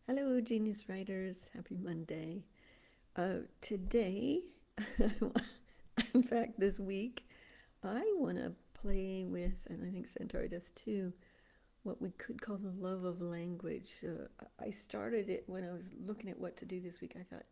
Hello, Genius Writers. Happy Monday. Today, in fact, this week, I want to play with, and I think Centaur does too, what we could call the love of language. I started it when I was looking at what to do this week. I thought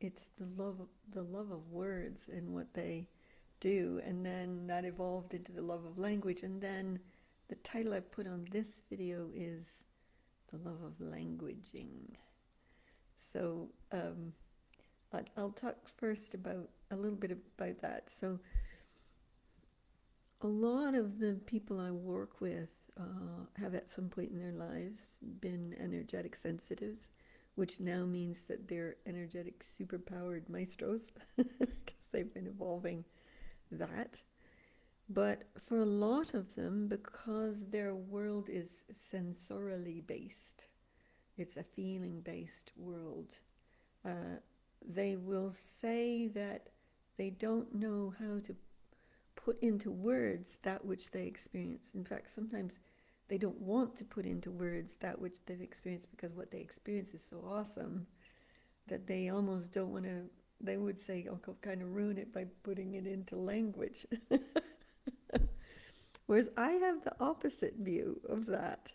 it's the love of words and what they do, and then that evolved into the love of language, and then the title I put on this video is the love of languaging. So I'll talk first about a little bit about that. So a lot of the people I work with have at some point in their lives been energetic sensitives, which now means that they're energetic superpowered maestros because they've been evolving that. But for a lot of them, because their world is sensorially based, it's a feeling based world, uh, they will say that they don't know how to put into words that which they experience. In fact, sometimes they don't want to put into words that which they've experienced because what they experience is so awesome that they almost don't want to. They would say, I'll kind of ruin it by putting it into language. Whereas I have the opposite view of that.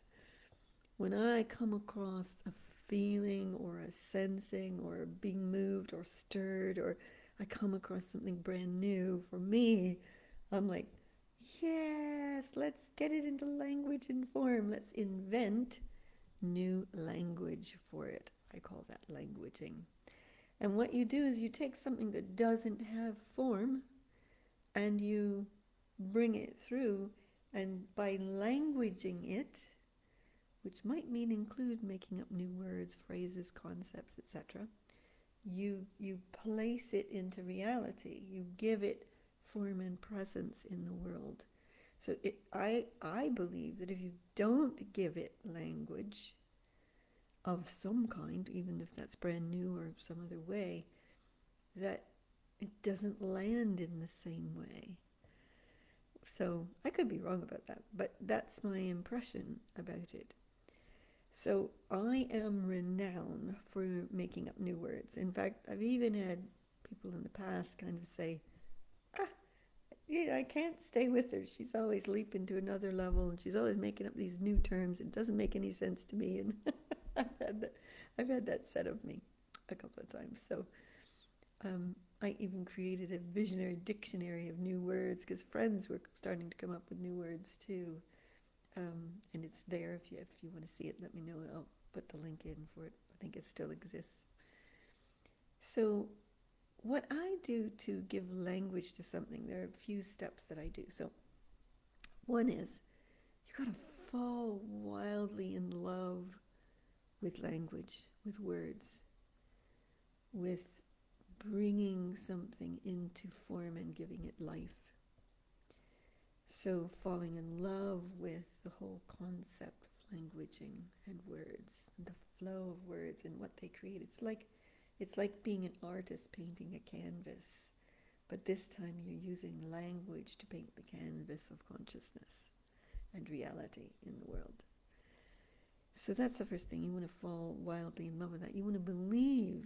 When I come across a feeling or a sensing or being moved or stirred, or I come across something brand new, for me, I'm like, yes, let's get it into language and form. Let's invent new language for it. I call that languaging. And what you do is you take something that doesn't have form and you bring it through, and by languaging it, which might mean include making up new words, phrases, concepts, etc. You place it into reality. You give it form and presence in the world. So I believe that if you don't give it language of some kind, even if that's brand new or some other way, that it doesn't land in the same way. So I could be wrong about that, but that's my impression about it. So I am renowned for making up new words. In fact, I've even had people in the past kind of say, ah, I can't stay with her. She's always leaping to another level and she's always making up these new terms. It doesn't make any sense to me. And I've had that said of me a couple of times. So I even created a visionary dictionary of new words because friends were starting to come up with new words too. And it's there if you want to see it, let me know and I'll put the link in for it. I think it still exists. So what I do to give language to something, there are a few steps that I do. So one is you got to fall wildly in love with language, with words, with bringing something into form and giving it life. So falling in love with the whole concept of languaging and words, and the flow of words and what they create. It's like being an artist painting a canvas, but this time you're using language to paint the canvas of consciousness and reality in the world. So that's the first thing. You want to fall wildly in love with that. You want to believe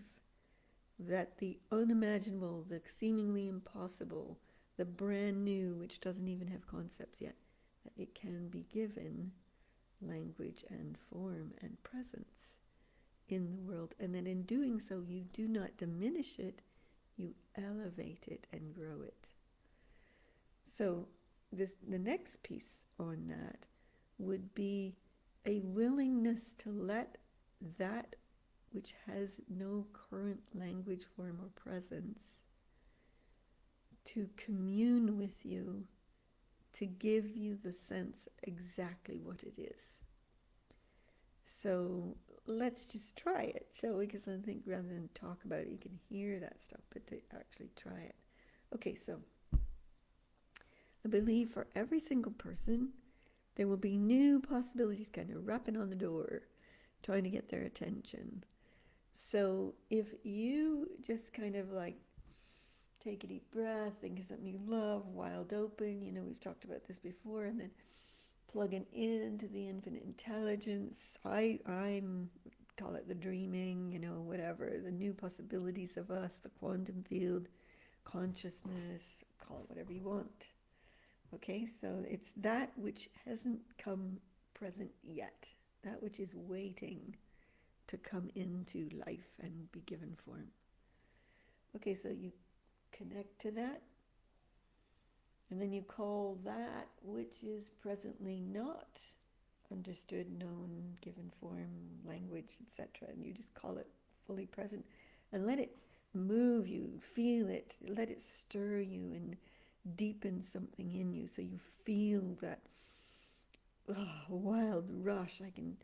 that the unimaginable, the seemingly impossible, the brand new, which doesn't even have concepts yet, that it can be given language and form and presence in the world. And that in doing so, you do not diminish it, you elevate it and grow it. So the next piece on that would be a willingness to let that which has no current language, form, or presence to commune with you, to give you the sense exactly what it is. So let's just try it, shall we? Because I think rather than talk about it, you can hear that stuff, but to actually try it. Okay, so I believe for every single person, there will be new possibilities kind of rapping on the door, trying to get their attention. So if you just kind of like take a deep breath, think of something you love, wild open, we've talked about this before, and then plugging into the infinite intelligence. I'm call it the dreaming, whatever, the new possibilities of us, the quantum field, consciousness, call it whatever you want. Okay, so it's that which hasn't come present yet, that which is waiting to come into life and be given form. Okay, so you connect to that, and then you call that which is presently not understood, known, given form, language, etc. And you just call it fully present and let it move you, feel it, let it stir you and deepen something in you so you feel that wild rush. I can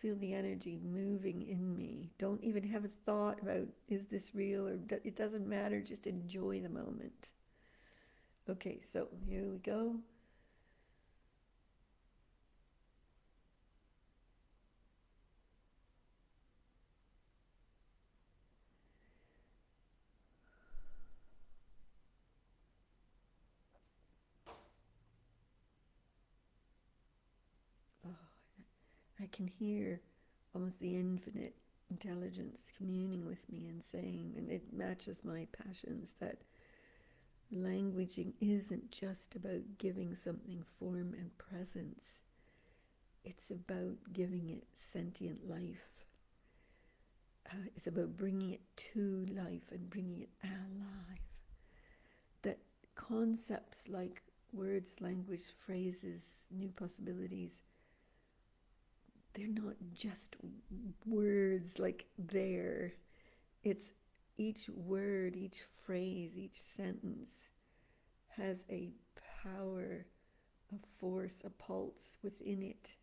feel the energy moving in me. Don't even have a thought about, is this real, or it doesn't matter, just enjoy the moment. Okay, so here we go. Oh, I can hear almost the infinite intelligence communing with me and saying, and it matches my passions, that languaging isn't just about giving something form and presence. It's about giving it sentient life. It's about bringing it to life and bringing it alive. That concepts like words, language, phrases, new possibilities, they're not just words like there. It's each word, each phrase, each sentence has a power, a force, a pulse within it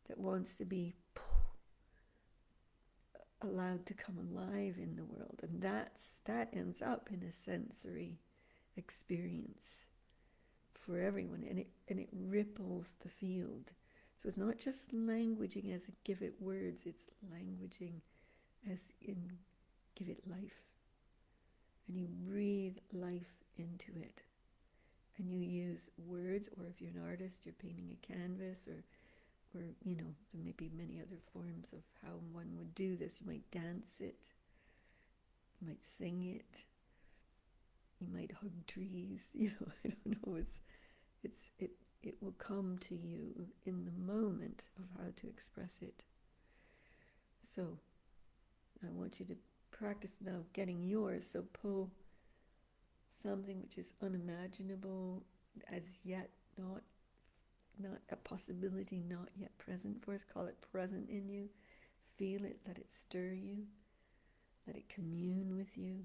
that wants to be allowed to come alive in the world. And that ends up in a sensory experience for everyone, and it ripples the field. So it's not just languaging as give it words, it's languaging as in give it life. And you breathe life into it. And you use words, or if you're an artist, you're painting a canvas, or there may be many other forms of how one would do this. You might dance it, you might sing it, you might hug trees, I don't know. It will come to you in the moment of how to express it. So I want you to practice now getting yours. So pull something which is unimaginable, as yet not a possibility, not yet present for us. Call it present in you. Feel it, let it stir you, let it commune with you.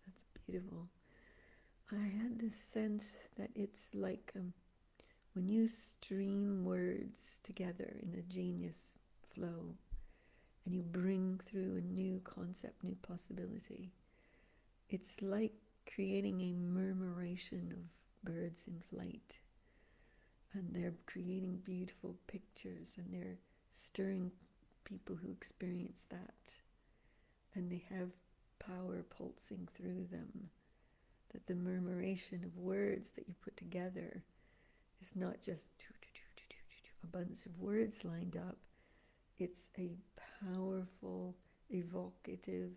That's beautiful. I had this sense that it's like when you stream words together in a genius flow and you bring through a new concept, new possibility, it's like creating a murmuration of birds in flight. And they're creating beautiful pictures, and they're stirring people who experience that. And they have power pulsing through them. That the murmuration of words that you put together is not just a bunch of words lined up. It's a powerful, evocative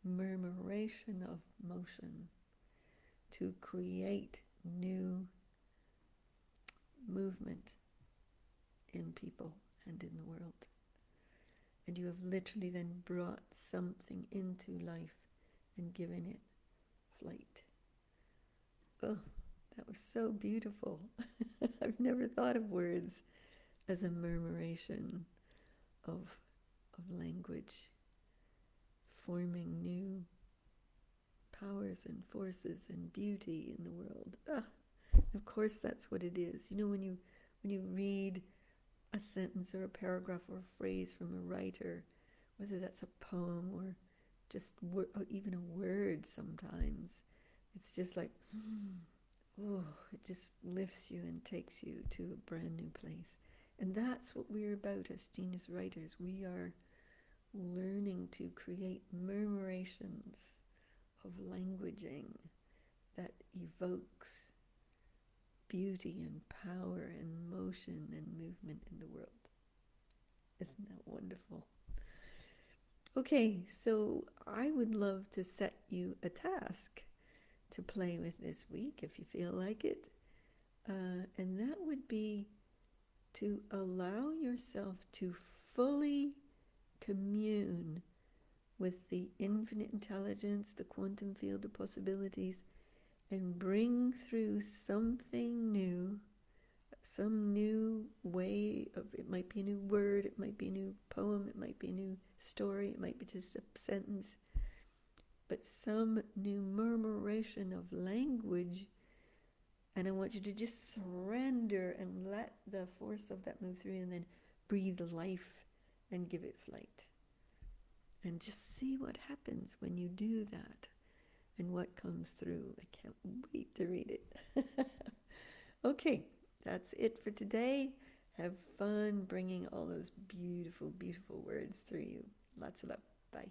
murmuration of motion to create new movement in people and in the world. And you have literally then brought something into life and given it flight. Oh, that was so beautiful. I've never thought of words as a murmuration of language, forming new powers and forces and beauty in the world. Of course, that's what it is. When you read a sentence or a paragraph or a phrase from a writer, whether that's a poem or just even a word sometimes, It's just like, oh, it just lifts you and takes you to a brand new place. And that's what we're about as genius writers. We are learning to create murmurations of languaging that evokes beauty and power and motion and movement in the world. Isn't that wonderful? Okay, so I would love to set you a task to play with this week if you feel like it. And that would be to allow yourself to fully commune with the infinite intelligence, the quantum field of possibilities, and bring through something new, some new way of, it might be a new word, it might be a new poem, it might be a new story, it might be just a sentence, but some new murmuration of language. And I want you to just surrender and let the force of that move through, and then breathe life and give it flight. And just see what happens when you do that and what comes through. I can't wait to read it. Okay, that's it for today. Have fun bringing all those beautiful, beautiful words through you. Lots of love. Bye.